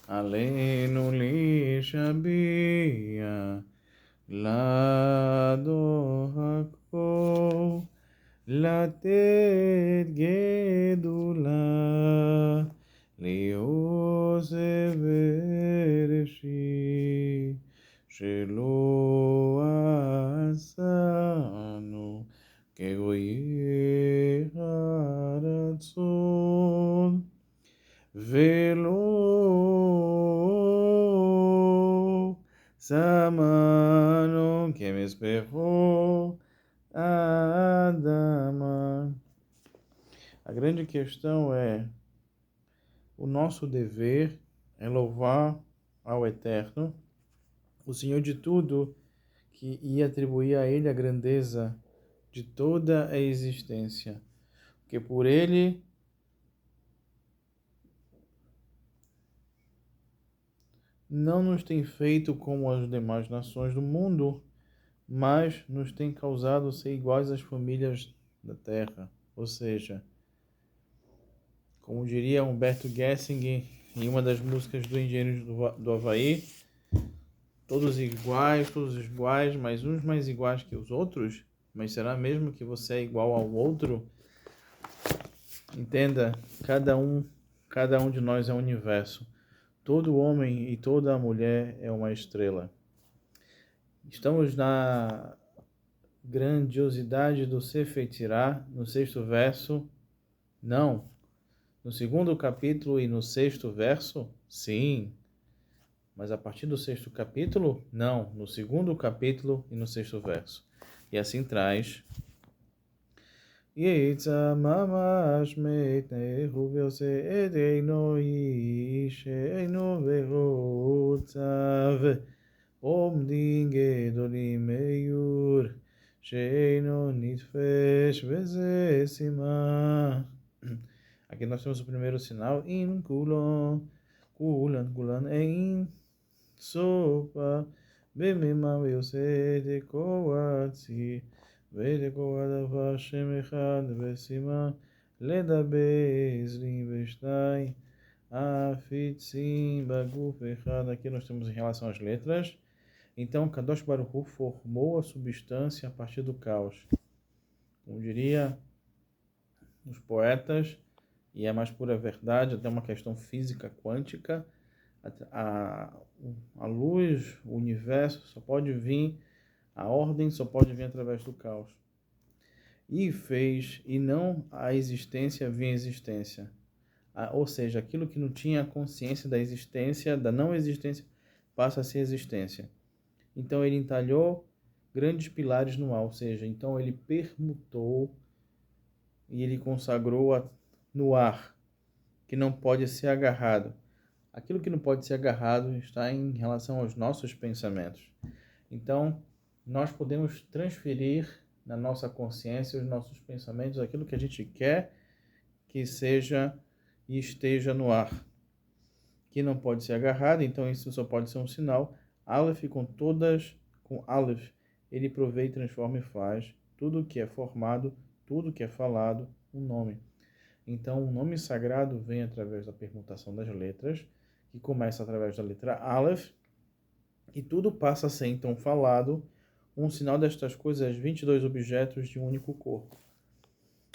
Aleinu lishabia lado hakol latet gedula liose vereshi shelo asanu kegoye haratzon velo samano que me esperou Adama. A grande questão é: o nosso dever é louvar ao Eterno, o Senhor de tudo, e atribuir a Ele a grandeza de toda a existência, porque por Ele não nos tem feito como as demais nações do mundo, mas nos tem causado ser iguais às famílias da terra. Ou seja, como diria Humberto Gessinger em uma das músicas do Engenheiros do Havaí, todos iguais, mas uns mais iguais que os outros. Mas será mesmo que você é igual ao outro? Entenda, cada um de nós é um universo. Todo homem e toda mulher é uma estrela. Estamos na grandiosidade do Sefer Tirá, no 6º verso? Não. No 2º capítulo e no 6º verso? Sim. Mas a partir do 6º capítulo? Não. No 2º capítulo e no 6º verso. E assim traz: Yitza mamash meitnehu ve'ose edeino yisheinu ve'rotzav omdim gedolim meyur sheino nitfesh veze simah. Aqui nós temos o primeiro sinal: in kulan ein sopa bemema ve'ose dekoatzi ודקו השם אחד ושימה לדבר 22 afitzim baguf errado. Aqui nós temos em relação às letras. Então, Kadosh Baruch Hu formou a substância a partir do caos. Como diria os poetas, e é a mais pura verdade, até uma questão física quântica, a luz, o universo só pode vir, a ordem só pode vir através do caos. E fez, e não a existência vinha existência. Ou seja, aquilo que não tinha consciência da existência, da não existência, passa a ser existência. Então ele entalhou grandes pilares no ar, ou seja, então ele permutou e ele consagrou no ar, que não pode ser agarrado. Aquilo que não pode ser agarrado está em relação aos nossos pensamentos. Então, nós podemos transferir na nossa consciência os nossos pensamentos aquilo que a gente quer que seja e esteja no ar, que não pode ser agarrado. Então isso só pode ser um sinal. Aleph com Aleph, ele provê e transforma e faz tudo que é formado, tudo que é falado, um nome. Então o nome sagrado vem através da permutação das letras, que começa através da letra Aleph, e tudo passa a ser então falado, um sinal destas coisas, 22 objetos de um único corpo.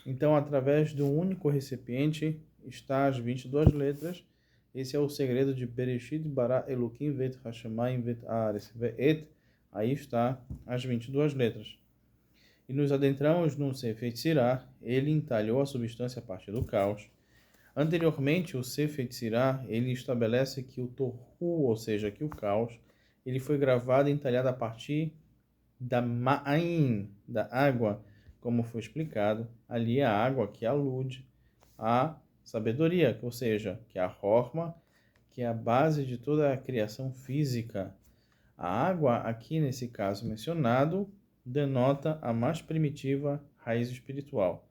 Então, através de um único recipiente, está as 22 letras. Esse é o segredo de Bereshit bara Elokim vet hashamayim vet haaretz ve'et. Aí está as 22 letras. E nos adentramos no Sefer Tzirah. Ele entalhou a substância a partir do caos. Anteriormente, o Sefer Tzirah, ele estabelece que o Tohu, ou seja, que o caos, ele foi gravado e entalhado a partir da Ma'ain, da água, como foi explicado. Ali a água que alude à sabedoria, ou seja, que é a Horma, que é a base de toda a criação física. A água, aqui nesse caso mencionado, denota a mais primitiva raiz espiritual.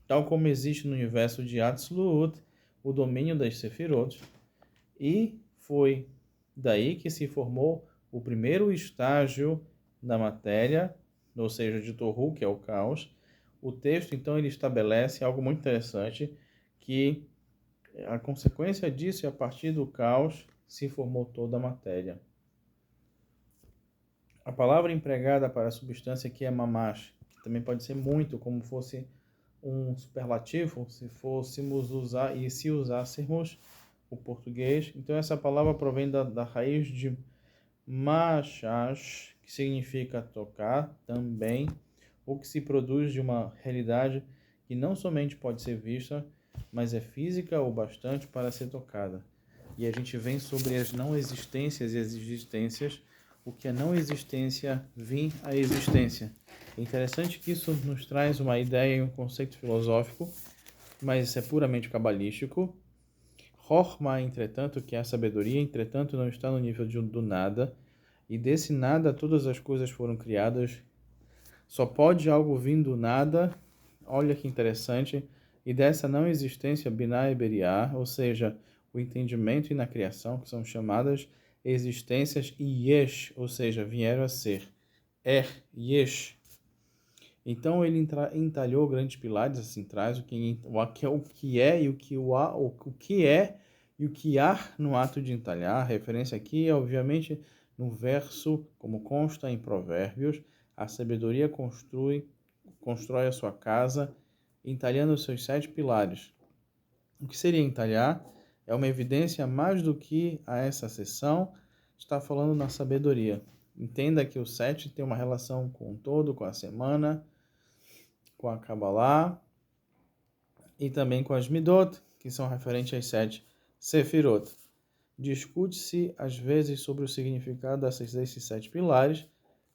Tal como existe no universo de Atzlut, o domínio das Sefirot, e foi daí que se formou o primeiro estágio da matéria, ou seja, de Tohu, que é o caos. O texto, então, ele estabelece algo muito interessante, que A consequência disso é a partir do caos se formou toda a matéria. A palavra empregada para a substância aqui é mamash, que também pode ser muito, como fosse um superlativo, se fôssemos usar e se usássemos o português. Então essa palavra provém da raiz de machash, que significa tocar também, ou que se produz de uma realidade que não somente pode ser vista, mas é física o bastante para ser tocada. E a gente vem sobre as não existências e as existências, o que é não existência vir à existência. É interessante que isso nos traz uma ideia e um conceito filosófico, mas isso é puramente cabalístico. Chokhmah, entretanto, que é a sabedoria, entretanto, não está no nível do nada, e desse nada todas as coisas foram criadas. Só pode algo vir do nada, olha que interessante, e dessa não existência Binah e Beriah, ou seja, o entendimento e na criação, que são chamadas existências, e Yesh, ou seja, vieram a ser. Yesh. Então ele entalhou grandes pilares assim traz o que é e o que é e o que há no ato de entalhar. A referência aqui é obviamente no verso, como consta em Provérbios, a sabedoria constrói a sua casa, entalhando os seus 7 pilares. O que seria entalhar é uma evidência mais do que a essa seção está falando na sabedoria. Entenda que o 7 tem uma relação com o todo, com a semana, com a Kabbalah e também com as Midot, que são referentes às 7 Sefirot. Discute-se às vezes sobre o significado desses 7 pilares,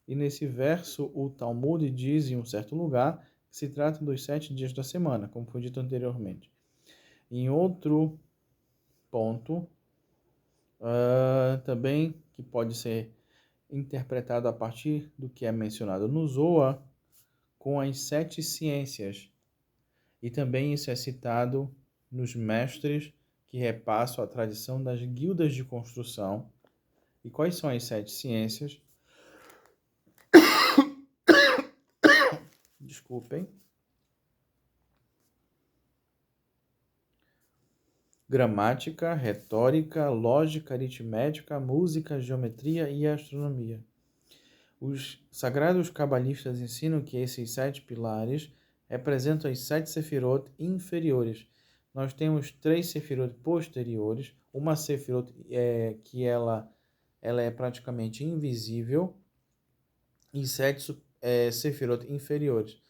e nesse verso o Talmud diz em um certo lugar que se trata dos 7 dias da semana, como foi dito anteriormente. Em outro ponto, também que pode ser interpretado a partir do que é mencionado no Zohar, com as 7 ciências. E também isso é citado nos mestres que repassam a tradição das guildas de construção. E quais são as 7 ciências? Desculpem. Gramática, retórica, lógica, aritmética, música, geometria e astronomia. Os sagrados cabalistas ensinam que esses 7 pilares representam as 7 sefirot inferiores. Nós temos 3 sefirot posteriores, uma sefirot que ela é praticamente invisível, e 7 sefirot inferiores.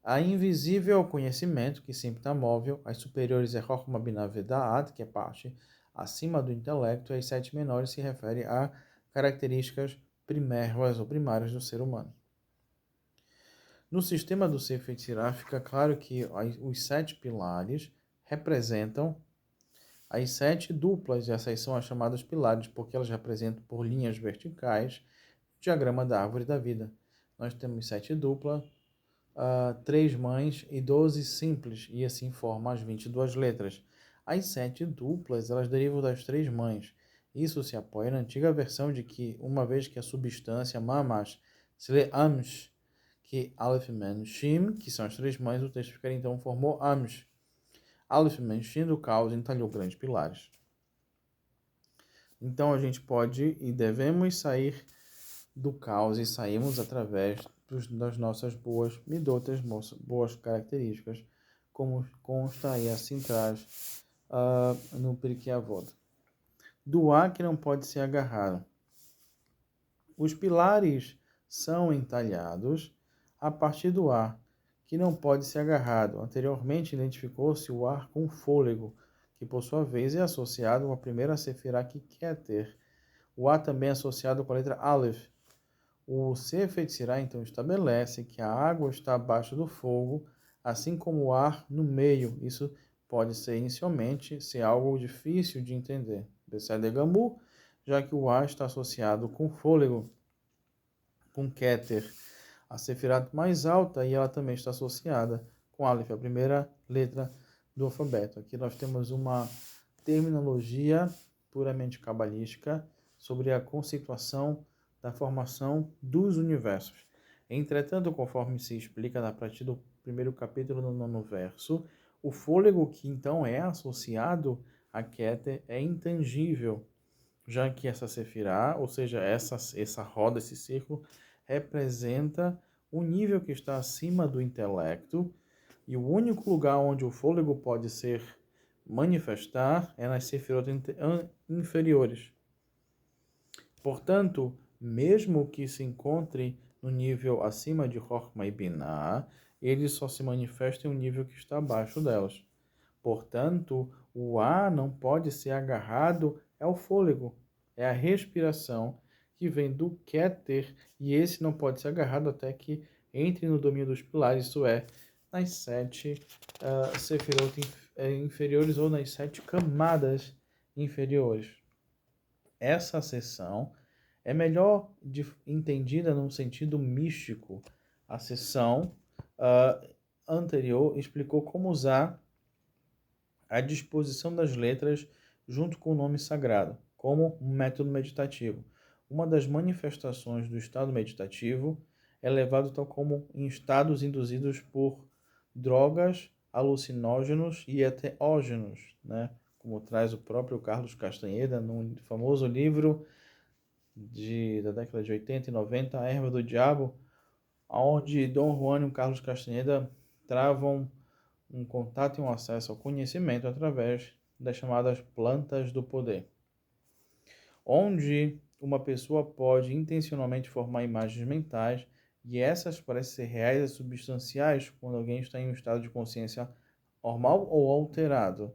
A invisível é o conhecimento, que sempre está móvel. As superiores é Chokhmah Binah Da'at, que é parte acima do intelecto. E as 7 menores se referem a características primeiras ou primárias do ser humano. No sistema do Sefer Yetzirah fica claro que os 7 pilares representam as 7 duplas, e essas são as chamadas pilares, porque elas representam por linhas verticais o diagrama da árvore da vida. Nós temos 7 duplas, 3 mães e 12 simples, e assim formam as 22 letras. As 7 duplas, elas derivam das 3 mães. Isso se apoia na antiga versão de que, uma vez que a substância mamash se lê amsh, que Aleph, Men, Shim, que são as 3 mães, o texto ficaria então formou amsh. Aleph, Men, Shim do caos entalhou grandes pilares. Então a gente pode e devemos sair do caos, e saímos através das nossas boas midotas, boas características, como consta e assim traz no Pirkei Avot. Do ar que não pode ser agarrado. Os pilares são entalhados a partir do ar, que não pode ser agarrado. Anteriormente identificou-se o ar com fôlego, que por sua vez é associado com a primeira sefirá que quer ter. O ar também é associado com a letra Aleph. O Sefer Yetzirah então estabelece que a água está abaixo do fogo, assim como o ar no meio. Isso pode ser inicialmente algo difícil de entender. Beseder Gamur, já que o ar está associado com fôlego, com Keter, a Sefirat mais alta, e ela também está associada com Aleph, a primeira letra do alfabeto. Aqui nós temos uma terminologia puramente cabalística sobre a conceituação da formação dos universos. Entretanto, conforme se explica a partir do primeiro capítulo no 9º verso, O fôlego que então é associado a Keter é intangível, já que essa sefirá, ou seja, essa roda, esse círculo, representa o nível que está acima do intelecto, e o único lugar onde o fôlego pode ser manifestar é nas sefirot inferiores. Portanto, mesmo que se encontre no nível acima de Chokhmah e Binah, ele só se manifesta em um nível que está abaixo delas. Portanto, o ar não pode ser agarrado ao fôlego, é a respiração que vem do Keter, e esse não pode ser agarrado até que entre no domínio dos pilares, isso é, nas 7 sefirot inferiores ou nas 7 camadas inferiores. Essa seção é melhor entendida num sentido místico. A seção anterior explicou como usar a disposição das letras junto com o nome sagrado, como um método meditativo. Uma das manifestações do estado meditativo é levado tal como em estados induzidos por drogas, alucinógenos e enteógenos, né? Como traz o próprio Carlos Castanheda no famoso livro da década de 80 e 90, A Erva do Diabo, onde Dom Juan e o Carlos Castanheda travam um contato e um acesso ao conhecimento através das chamadas plantas do poder, onde uma pessoa pode intencionalmente formar imagens mentais, e essas parecem ser reais e substanciais quando alguém está em um estado de consciência normal ou alterado.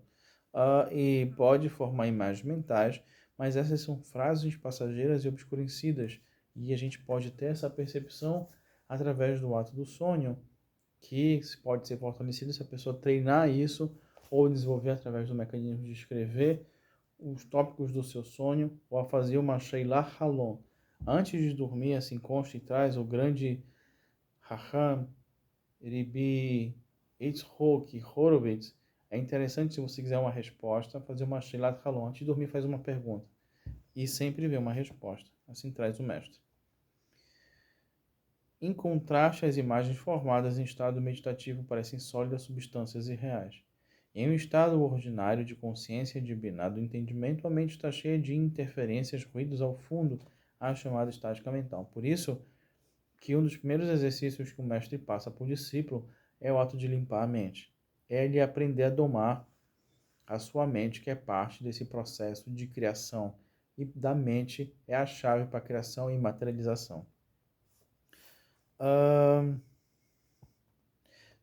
E pode formar imagens mentais, mas essas são frases passageiras e obscurecidas, e a gente pode ter essa percepção através do ato do sonho, que pode ser fortalecido se a pessoa treinar isso ou desenvolver através do mecanismo de escrever os tópicos do seu sonho, ou a fazer uma Sheilah Halom. Antes de dormir, assim consta e traz o grande Raham Ribi Yitzhok Horowitz. É interessante, se você quiser uma resposta, fazer uma Sheilah Halom. Antes de dormir, faz uma pergunta e sempre vê uma resposta. Assim traz o mestre. Em contraste, as imagens formadas em estado meditativo parecem sólidas substâncias irreais. Em um estado ordinário de consciência de Binah do entendimento, a mente está cheia de interferências, ruídos ao fundo, a chamada estática mental. Por isso, que um dos primeiros exercícios que o mestre passa para o discípulo é o ato de limpar a mente. É ele aprender a domar a sua mente, que é parte desse processo de criação. E da mente é a chave para a criação e materialização.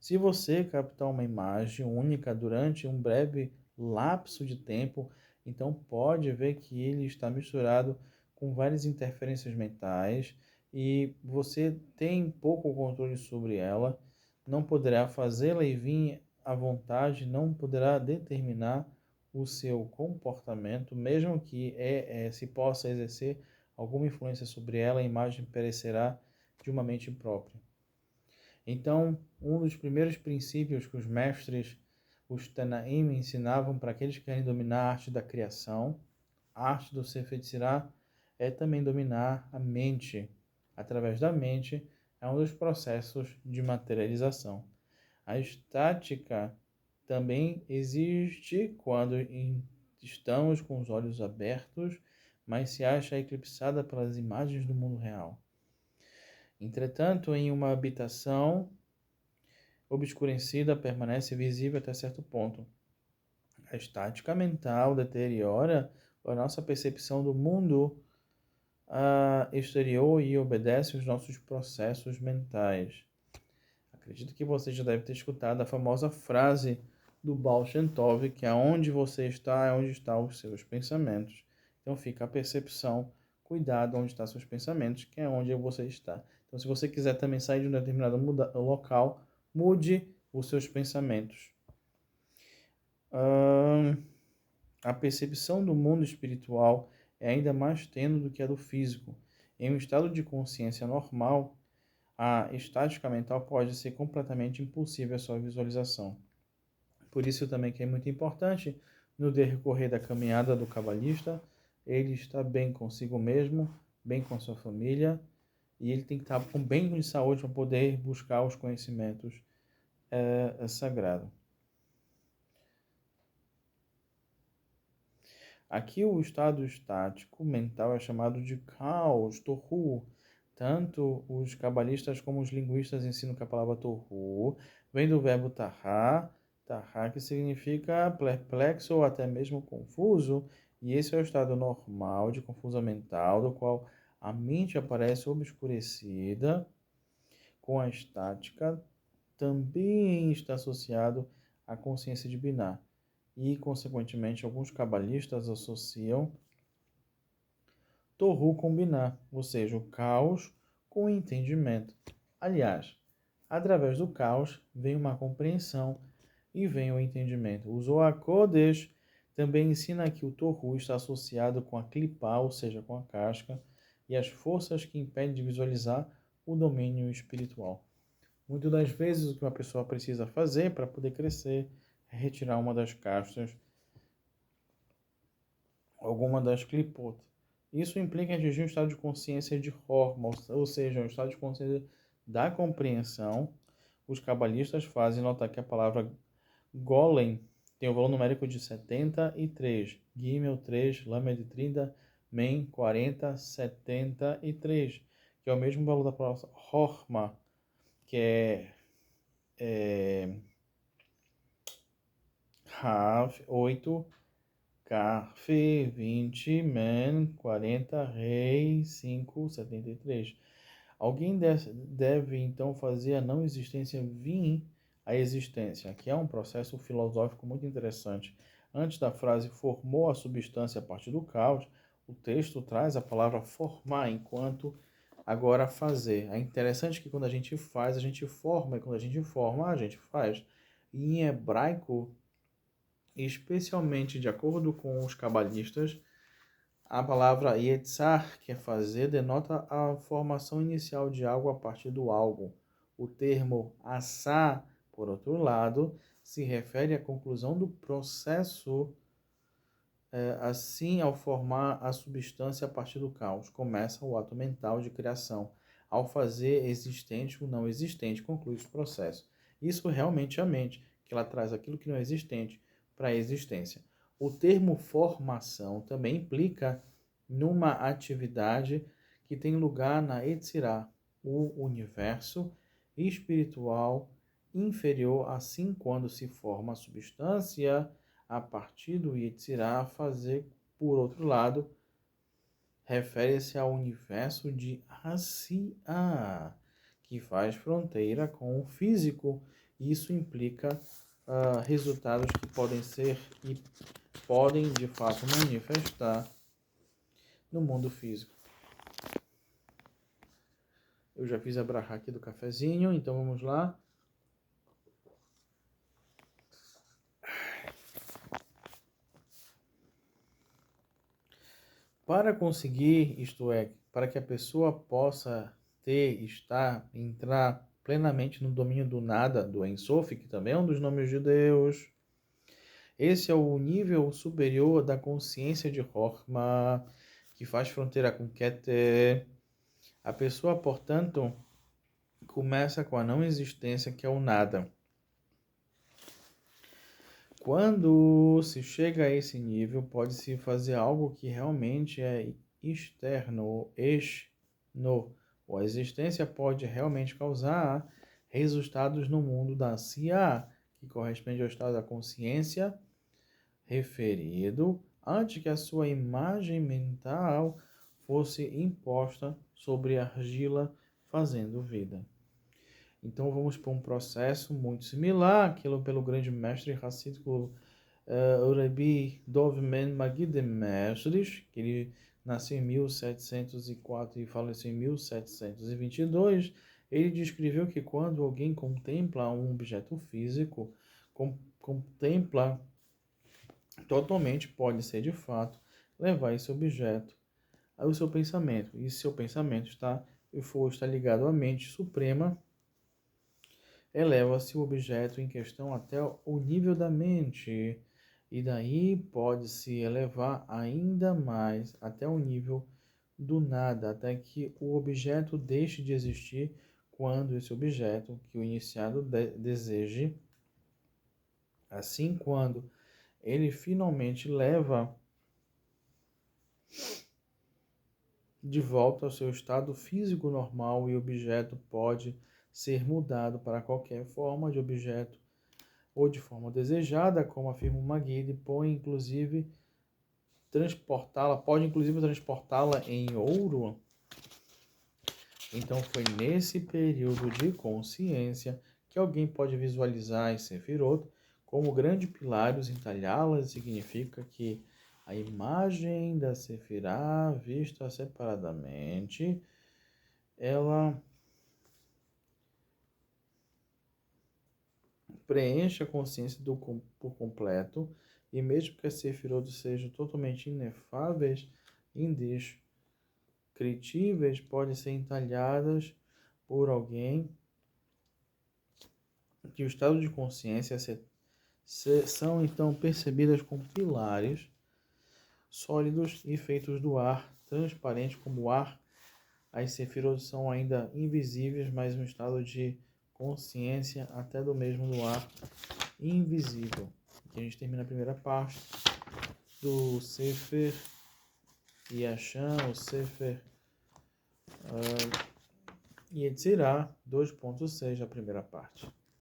Se você captar uma imagem única durante um breve lapso de tempo, então pode ver que ele está misturado com várias interferências mentais e você tem pouco controle sobre ela, não poderá fazê-la e vir à vontade, não poderá determinar o seu comportamento, mesmo que se possa exercer alguma influência sobre ela, a imagem perecerá de uma mente própria. Então, um dos primeiros princípios que os mestres, os Tanaim, ensinavam para aqueles que querem dominar a arte da criação, a arte do Sefer Yetzirah, é também dominar a mente. Através da mente, é um dos processos de materialização. A estática também existe quando estamos com os olhos abertos, mas se acha eclipsada pelas imagens do mundo real. Entretanto, em uma habitação obscurecida permanece visível até certo ponto. A estática mental deteriora a nossa percepção do mundo exterior e obedece aos nossos processos mentais. Acredito que você já deve ter escutado a famosa frase do Baal Shem Tov, que aonde você está é onde estão os seus pensamentos. Então fica a percepção, cuidado onde estão seus pensamentos, que é onde você está. Então, se você quiser também sair de um determinado local, mude os seus pensamentos. A percepção do mundo espiritual é ainda mais tênue do que a do físico. Em um estado de consciência normal, a estática mental pode ser completamente impossível a sua visualização. Por isso também que é muito importante, no decorrer da caminhada do cabalista, ele está bem consigo mesmo, bem com a sua família, e ele tem que estar com bem de saúde para poder buscar os conhecimentos sagrados. Aqui o estado estático mental é chamado de caos, tohu. Tanto os cabalistas como os linguistas ensinam que a palavra tohu vem do verbo tahá, tahá que significa perplexo ou até mesmo confuso, e esse é o estado normal de confusão mental, do qual a mente aparece obscurecida com a estática, também está associado à consciência de Binah. E, consequentemente, alguns cabalistas associam Tohu com Binah, ou seja, o caos com o entendimento. Aliás, através do caos vem uma compreensão e vem o entendimento. O Zohar Kodesh também ensina que o Tohu está associado com a Klipá, ou seja, com a casca, e as forças que impedem de visualizar o domínio espiritual. Muitas das vezes o que uma pessoa precisa fazer para poder crescer é retirar uma das castas, alguma das clipot. Isso implica atingir um estado de consciência de Horma, ou seja, um estado de consciência da compreensão. Os cabalistas fazem notar que a palavra golem tem o valor numérico de 73, Gimel 3, Lamed 30, Men 40, 73, que é o mesmo valor da palavra Horma, que é Rav 8, Kaf 20, Men 40, Rei 5, 73. Alguém deve então fazer a não existência vir à existência, que é um processo filosófico muito interessante. Antes da frase formou a substância a partir do caos, o texto traz a palavra formar enquanto agora fazer. É interessante que quando a gente faz, a gente forma, e quando a gente forma, a gente faz. E em hebraico, especialmente de acordo com os cabalistas, a palavra yetzar, que é fazer, denota a formação inicial de algo a partir do algo. O termo assá, por outro lado, se refere à conclusão do processo, assim, ao formar a substância a partir do caos. Começa o ato mental de criação. Ao fazer existente o não existente, conclui esse processo. Isso realmente é a mente, que ela traz aquilo que não é existente para a existência. O termo formação também implica numa atividade que tem lugar na Yetzirah, o universo espiritual inferior, assim quando se forma a substância a partir do Yetzirah, fazer, por outro lado, refere-se ao universo de Asiá, que faz fronteira com o físico. Isso implica resultados que podem ser e podem, de fato, manifestar no mundo físico. Eu já fiz a brahá aqui do cafezinho, então vamos lá. Para conseguir, isto é, para que a pessoa possa entrar plenamente no domínio do nada, do Ein Sof, que também é um dos nomes judeus, esse é o nível superior da consciência de Horma, que faz fronteira com Keter. A pessoa, portanto, começa com a não existência, que é o nada. Quando se chega a esse nível, pode-se fazer algo que realmente é externo, exno, ou a existência pode realmente causar resultados no mundo da Siá, que corresponde ao estado da consciência referido, antes que a sua imagem mental fosse imposta sobre a argila, fazendo vida. Então vamos para um processo muito similar, aquilo pelo grande mestre racídico Rabbi Dov Men Magid Mestres, que ele nasceu em 1704 e faleceu em 1722. Ele descreveu que quando alguém contempla um objeto físico, contempla totalmente, pode ser de fato, levar esse objeto ao seu pensamento. E se seu pensamento está ligado à mente suprema, eleva-se o objeto em questão até o nível da mente, e daí pode-se elevar ainda mais até o nível do nada, até que o objeto deixe de existir quando esse objeto que o iniciado deseje. Assim, quando ele finalmente leva de volta ao seu estado físico normal e o objeto pode ser mudado para qualquer forma de objeto ou de forma desejada, como afirma o McGee, pode inclusive transportá-la em ouro. Então foi nesse período de consciência que alguém pode visualizar as Sefirot como grandes pilares, entalhá-las significa que a imagem da Sefirah vista separadamente, ela preenche a consciência por completo, e mesmo que as Sefirot sejam totalmente inefáveis, indescritíveis, podem ser entalhadas por alguém que o estado de consciência são então percebidas como pilares sólidos e feitos do ar, transparente como o ar. As Sefirot são ainda invisíveis, mas um estado de consciência até do mesmo do ar invisível. Aqui a gente termina a primeira parte do Sefer Yashan, o Sefer Yetzirah 2.6, a primeira parte.